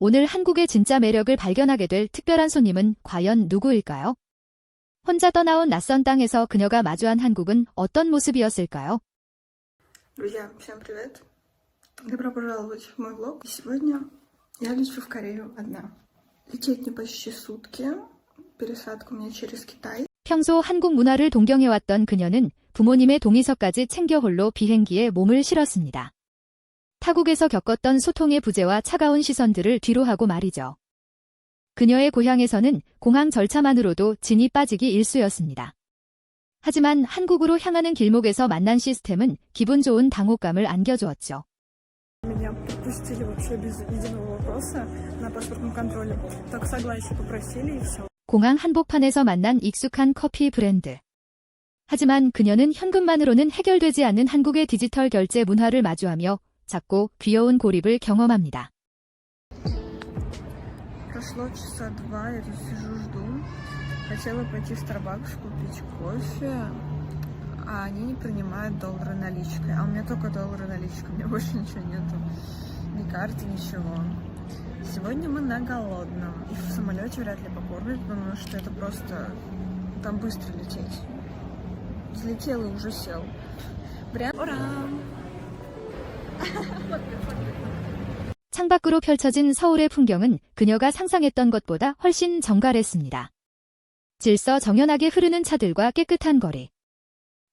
오늘 한국의 진짜 매력을 발견하게 될 특별한 손님은 과연 누구일까요? 혼자 떠나온 낯선 땅에서 그녀가 마주한 한국은 어떤 모습이었을까요? Друзья, всем привет! Добро пожаловать в мой влог. Сегодня я лечу в Корею одна. Лететь мне почти сутки. Пересадка у меня через Китай. 평소 한국 문화를 동경해왔던 그녀는 부모님의 동의서까지 챙겨 홀로 비행기에 몸을 실었습니다. 타국에서 겪었던 소통의 부재와 차가운 시선들을 뒤로하고 말이죠. 그녀의 고향에서는 공항 절차만으로도 진이 빠지기 일쑤였습니다. 하지만 한국으로 향하는 길목에서 만난 시스템은 기분 좋은 당혹감을 안겨주었죠. Меня пропустили вообще без единого вопроса на паспортном контроле. Так согласие попросили и все. 공항 한복판에서 만난 익숙한 커피 브랜드. 하지만 그녀는 현금만으로는 해결되지 않는 한국의 디지털 결제 문화를 마주하며 작고 귀여운 고립을 경험합니다. Прошло часа два, я тут сижу, жду. Хотела пойти в Starbucks купить кофе, а они не принимают доллары наличкой. А у меня только доллары наличкой, у меня больше ничего нету. Ни карты, ничего. Сегодня мы на голодном. И в самолете вряд ли покормят, потому что это просто... Там быстро лететь. Взлетел и уже сел. Ура! 창밖으로 펼쳐진 서울의 풍경은 그녀가 상상했던 것보다 훨씬 정갈했습니다. 질서정연하게 흐르는 차들과 깨끗한 거리.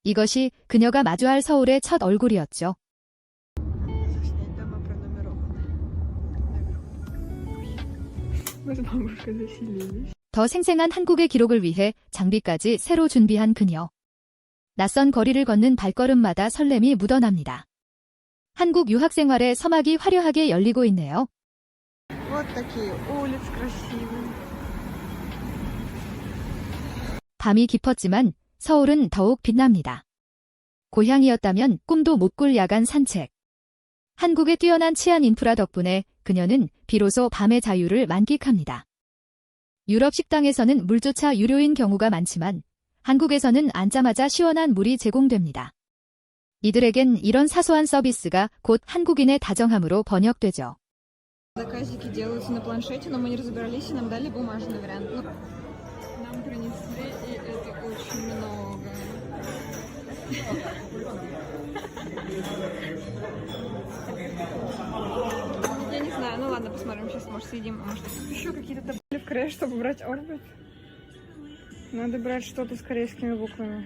이것이 그녀가 마주할 서울의 첫 얼굴이었죠. 더 생생한 한국의 기록을 위해 장비까지 새로 준비한 그녀. 낯선 거리를 걷는 발걸음마다 설렘이 묻어납니다. 한국 유학 생활의 서막이 화려하게 열리고 있네요. Вот такие улицы красивые. 밤이 깊었지만 서울은 더욱 빛납니다. 고향이었다면 꿈도 못 꿀 야간 산책. 한국의 뛰어난 치안 인프라 덕분에 그녀는 비로소 밤의 자유를 만끽합니다. 유럽 식당에서는 물조차 유료인 경우가 많지만 한국에서는 앉자마자 시원한 물이 제공됩니다. 이들에겐 이런 사소한 서비스가 곧 한국인의 다정함으로 번역되죠. Заказики делаются на планшете, но мы не разобрались и нам дали бумажный вариант. Нам принесли, и это очень много. Я не знаю, ну ладно, посмотрим, сейчас, может, съедим, а может, еще какие-то таблетки в Корее, чтобы брать орбит. Надо брать что-то с корейскими буквами.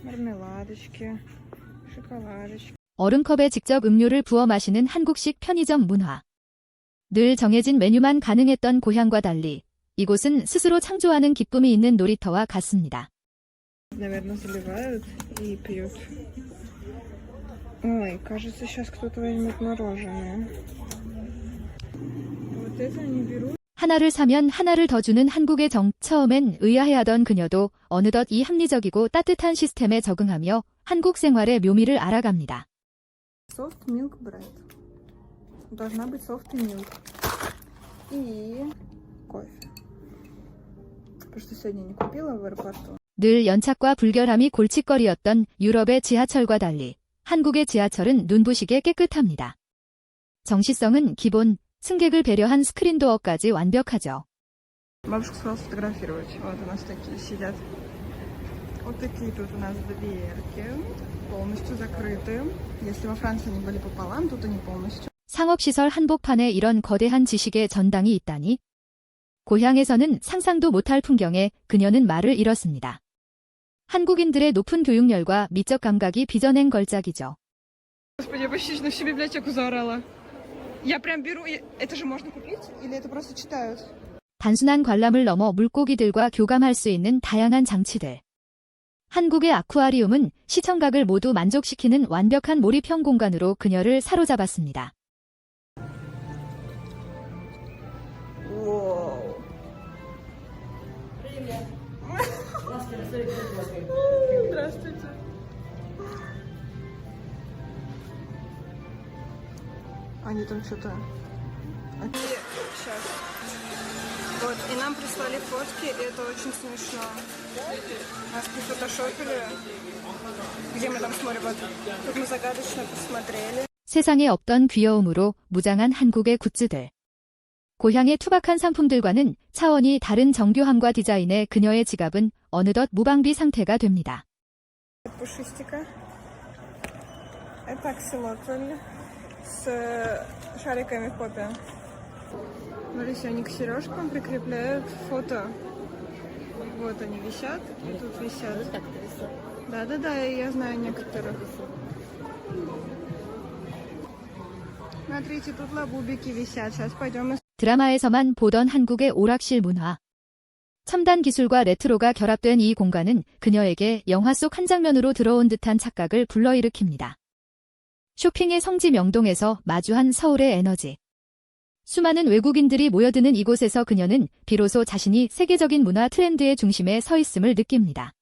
мармеладочки, шоколадочки. 얼음컵에 직접 음료를 부어 마시는 한국식 편의점 문화. 늘 정해진 메뉴만 가능했던 고향과 달리 이곳은 스스로 창조하는 기쁨이 있는 놀이터와 같습니다. Наверное, заливают и пьют. Ой, кажется, сейчас кто-то возьмет мороженое. Вот это они берут. 하나를 사면 하나를 더 주는 한국의 정. 처음엔 의아해하던 그녀도 어느덧 이 합리적이고 따뜻한 시스템에 적응하며 한국 생활의 묘미를 알아갑니다. Soft milk bread. Должна быть soft milk. И кофе. Потому что сегодня не купила в аэропорту. 늘 연착과 불결함이 골칫거리였던 유럽의 지하철과 달리 한국의 지하철은 눈부시게 깨끗합니다. 정시성은 기본, 승객을 배려한 스크린도어까지 완벽하죠. Бабушка сказала сфотографировать. Вот у нас такие сидят. Вот такие тут у нас дверки. Полностью закрыты. Если во Франции они были пополам, тут они полностью. 상업시설 한복판에 이런 거대한 지식의 전당이 있다니. 고향에서는 상상도 못할 풍경에 그녀는 말을 잃었습니다. 한국인들의 높은 교육열과 미적 감각이 빚어낸 걸작이죠. Господи, я почти на всю библиотеку заорала. Я прям беру. Это же можно купить? Или это просто читают? 단순한 관람을 넘어 물고기들과 교감할 수 있는 다양한 장치들. 한국의 아쿠아리움은 시청각을 모두 만족시키는 완벽한 몰입형 공간으로 그녀를 사로잡았습니다. Воу. Здравствуйте. Они там что-то... Сейчас. Вот, и нам прислали фотки, и это очень смешно. Нас прифотошопили, где мы там смотрим. Вот, тут мы загадочно посмотрели. 세상에 없던 귀여움으로 무장한 한국의 굿즈들. 고향의 투박한 상품들과는 차원이 다른 정교함과 디자인의 그녀의 지갑은 어느덧 무방비 상태가 됩니다. Пушистика. Это акселотль с шариками в попе. Смотрите, они к сережкам прикрепляют фото. Вот они висят, и тут висят. Да, я знаю некоторых. Смотрите, тут лабубики висят. Сейчас пойдем и... 드라마에서만 보던 한국의 오락실 문화. 첨단 기술과 레트로가 결합된 이 공간은 그녀에게 영화 속 한 장면으로 들어온 듯한 착각을 불러일으킵니다. 쇼핑의 성지 명동에서 마주한 서울의 에너지. 수많은 외국인들이 모여드는 이곳에서 그녀는 비로소 자신이 세계적인 문화 트렌드의 중심에 서 있음을 느낍니다.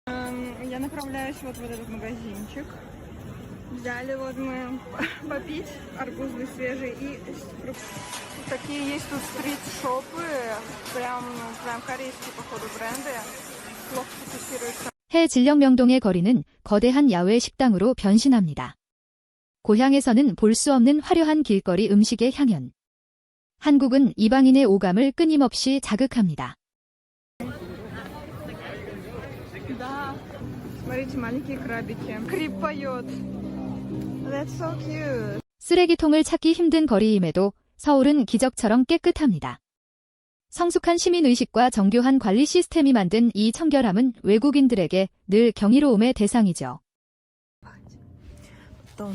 Я направляюсь вот в этот магазинчик. Взяли вот мы попить арбузный свежий и такие есть тут стрит-шопы, прям корейские походу бренды, плохо фокусируются. 해질녘명동의 거리는 거대한 야외 식당으로 변신합니다. 고향에서는 볼 수 없는 화려한 길거리 음식의 향연. 한국은 이방인의 오감을 끊임없이 자극합니다. Да, смотрите, маленькие крабики. Крип поет. That's so cute. 쓰레기통을 찾기 힘든 거리임에도 서울은 기적처럼 깨끗합니다. 성숙한 시민의식과 정교한 관리 시스템이 만든 이 청결함은 외국인들에게 늘 경이로움의 대상이죠. Потом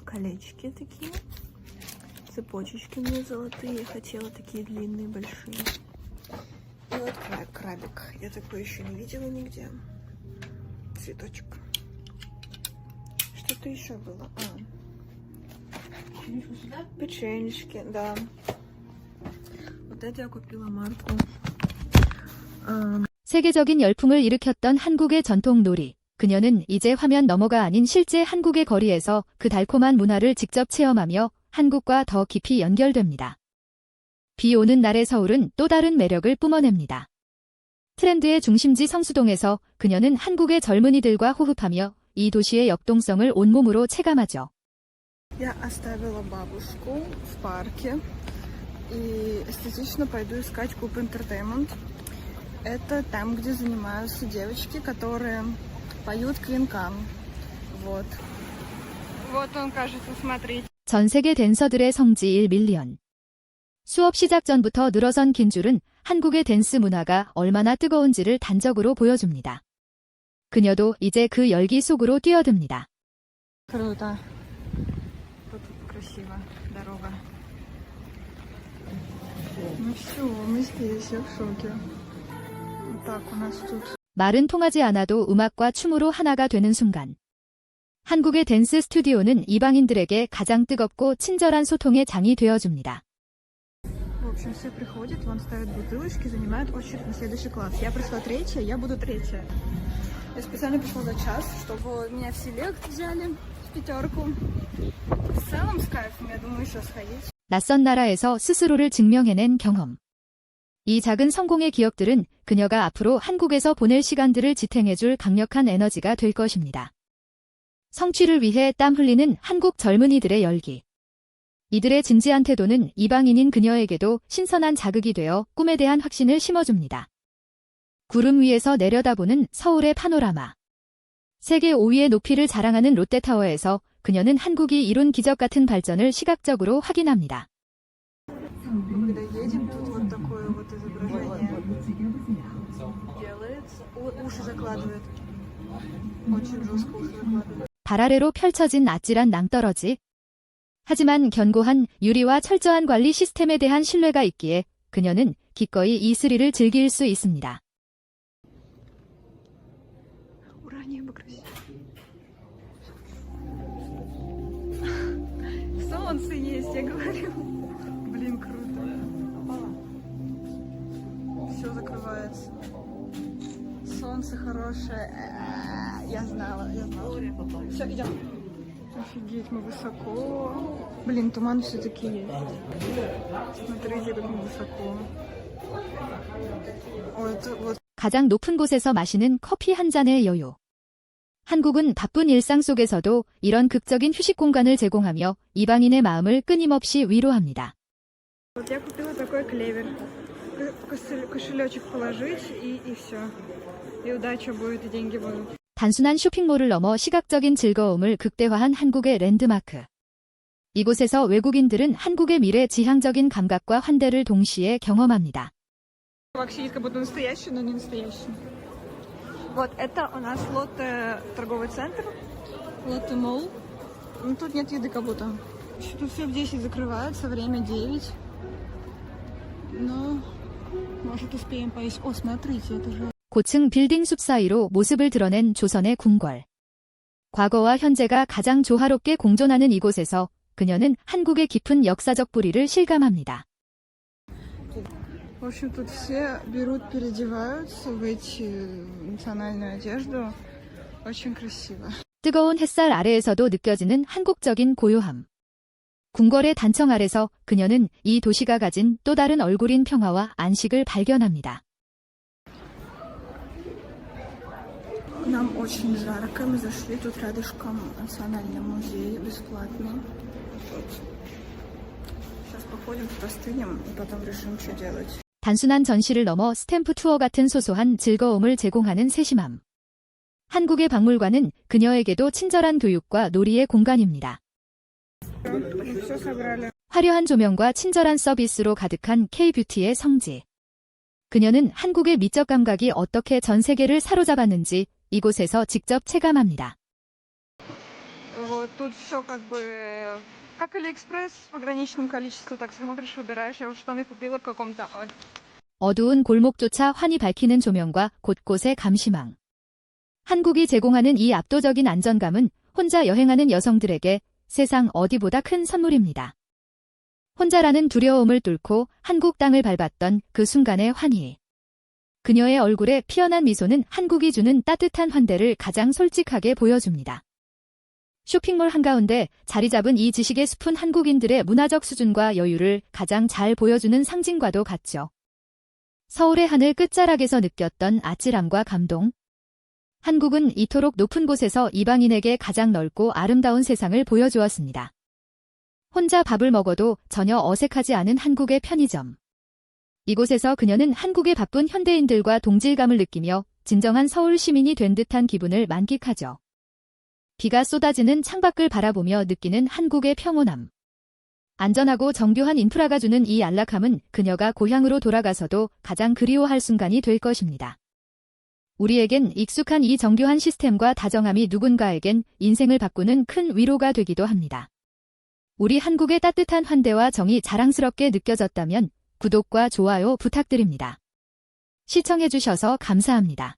колечки такие, цепочечки мне золотые, я хотела такие длинные, большие. И вот крабик, я такой еще не видела нигде. Цветочек. Что-то еще было. Печеньки, да. Вот это я купила Марку. 세계적인 열풍을 일으켰던 한국의 전통 놀이. 그녀는 이제 화면 너머가 아닌 실제 한국의 거리에서 그 달콤한 문화를 직접 체험하며 한국과 더 깊이 연결됩니다. 비 오는 날의 서울은 또 다른 매력을 뿜어냅니다. 트렌드의 중심지 성수동에서 그녀는 한국의 젊은이들과 호흡하며 이 도시의 역동성을 온몸으로 체감하죠. Я оставила бабушку в парке и эстетично пойду искать Coop Entertainment. Это там, где занимаются девочки, которые поют клинкам. Вот. Вот он, кажется, смотрите. 전 세계 댄서들의 성지 1밀리언. 수업 시작 전부터 늘어선 긴 줄은 한국의 댄스 문화가 얼마나 뜨거운지를 단적으로 보여줍니다. 그녀도 이제 그 열기 속으로 뛰어듭니다. Круто. Тут красиво дорога. Ну все, мы здесь, я в шоке. Вот так у нас тут. 말은 통하지 않아도 음악과 춤으로 하나가 되는 순간. 한국의 댄스 스튜디오는 이방인들에게 가장 뜨겁고 친절한 소통의 장이 되어줍니다. В общем, все приходят, вон ставят бутылочки, занимают очередь на следующий класс. Я пришла третья, я буду третья. Я специально пришла за час, чтобы меня в селект взяли в пятерку. В целом с кайфом, я думаю, еще сходить. 낯선 나라에서 스스로를 증명해낸 경험. 이 작은 성공의 기억들은 그녀가 앞으로 한국에서 보낼 시간들을 지탱해줄 강력한 에너지가 될 것입니다. 성취를 위해 땀 흘리는 한국 젊은이들의 열기. 이들의 진지한 태도는 이방인인 그녀에게도 신선한 자극이 되어 꿈에 대한 확신을 심어줍니다. 구름 위에서 내려다보는 서울의 파노라마. 세계 5위의 높이를 자랑하는 롯데타워에서 그녀는 한국이 이룬 기적 같은 발전을 시각적으로 확인합니다. Когда едем, тут вот такое вот изображение делается. Уши закладывает. Очень жестко уши закладывает. 달 아래로 펼쳐진 아찔한 낭떠러지. 하지만 견고한 유리와 철저한 관리 시스템에 대한 신뢰가 있기에 그녀는 기꺼이 이 스릴을 즐길 수 있습니다. Ура, небо красиво. Солнце есть, я говорю. Блин, круто. Все закрывается. Солнце хорошее. Я знала. Все, идем. Офигеть, мы высоко. Блин, туман все-таки есть. Смотрите, как мы высоко. Ой, это вот. 가장 높은 곳에서 마시는 커피 한 잔의 여유. 한국은 바쁜 일상 속에서도 이런 극적인 휴식 공간을 제공하며 이방인의 마음을 끊임없이 위로합니다. Вот я купила такой клевер. Кошелечек положить и все. И удача будет, и деньги будут. 단순한 쇼핑몰을 넘어 시각적인 즐거움을 극대화한 한국의 랜드마크. 이곳에서 외국인들은 한국의 미래 지향적인 감각과 환대를 동시에 경험합니다. Вообще как будто настоящий, но не настоящий. Вот это у нас Лотте торговый центр, Лотте Молл. Ну, тут нет еды как будто. Тут все в 10 закрывается, время 9. Но, может, успеем поесть. О, смотрите, это же... 고층 빌딩 숲 사이로 모습을 드러낸 조선의 궁궐. 과거와 현재가 가장 조화롭게 공존하는 이곳에서 그녀는 한국의 깊은 역사적 뿌리를 실감합니다. В общем, тут все берут, переодеваются в эти национальную одежду. Очень красиво. 뜨거운 햇살 아래에서도 느껴지는 한국적인 고요함. 궁궐의 단청 아래서 그녀는 이 도시가 가진 또 다른 얼굴인 평화와 안식을 발견합니다. Нам очень жарко, мы зашли, тут рядышком национальный музей бесплатный. Сейчас походим, простынем и потом решим, что делать. 단순한 전시를 넘어 스탬프 투어 같은 소소한 즐거움을 제공하는 세심함. 한국의 박물관은 그녀에게도 친절한 교육과 놀이의 공간입니다. Все собрали. 화려한 조명과 친절한 서비스로 가득한 K-뷰티의 성지. 그녀는 한국의 미적 감각이 어떻게 전 세계를 사로잡았는지 이곳에서 직접 체감합니다. Вот тут все как Алиэкспресс в ограниченном количестве, так смотришь, выбираешь. Я вот штаны купила в каком-то... 어두운 골목조차 환히 밝히는 조명과 곳곳의 감시망. 한국이 제공하는 이 압도적인 안정감은 혼자 여행하는 여성들에게 세상 어디보다 큰 선물입니다. 혼자라는 두려움을 뚫고 한국 땅을 밟았던 그 순간의 환희. 그녀의 얼굴에 피어난 미소는 한국이 주는 따뜻한 환대를 가장 솔직하게 보여줍니다. 쇼핑몰 한가운데 자리 잡은 이 지식의 숲은 한국인들의 문화적 수준과 여유를 가장 잘 보여주는 상징과도 같죠. 서울의 하늘 끝자락에서 느꼈던 아찔함과 감동. 한국은 이토록 높은 곳에서 이방인에게 가장 넓고 아름다운 세상을 보여주었습니다. 혼자 밥을 먹어도 전혀 어색하지 않은 한국의 편의점. 이곳에서 그녀는 한국의 바쁜 현대인들과 동질감을 느끼며 진정한 서울 시민이 된 듯한 기분을 만끽하죠. 비가 쏟아지는 창밖을 바라보며 느끼는 한국의 평온함. 안전하고 정교한 인프라가 주는 이 안락함은 그녀가 고향으로 돌아가서도 가장 그리워할 순간이 될 것입니다. 우리에겐 익숙한 이 정교한 시스템과 다정함이 누군가에겐 인생을 바꾸는 큰 위로가 되기도 합니다. 우리 한국의 따뜻한 환대와 정이 자랑스럽게 느껴졌다면 구독과 좋아요 부탁드립니다. 시청해주셔서 감사합니다.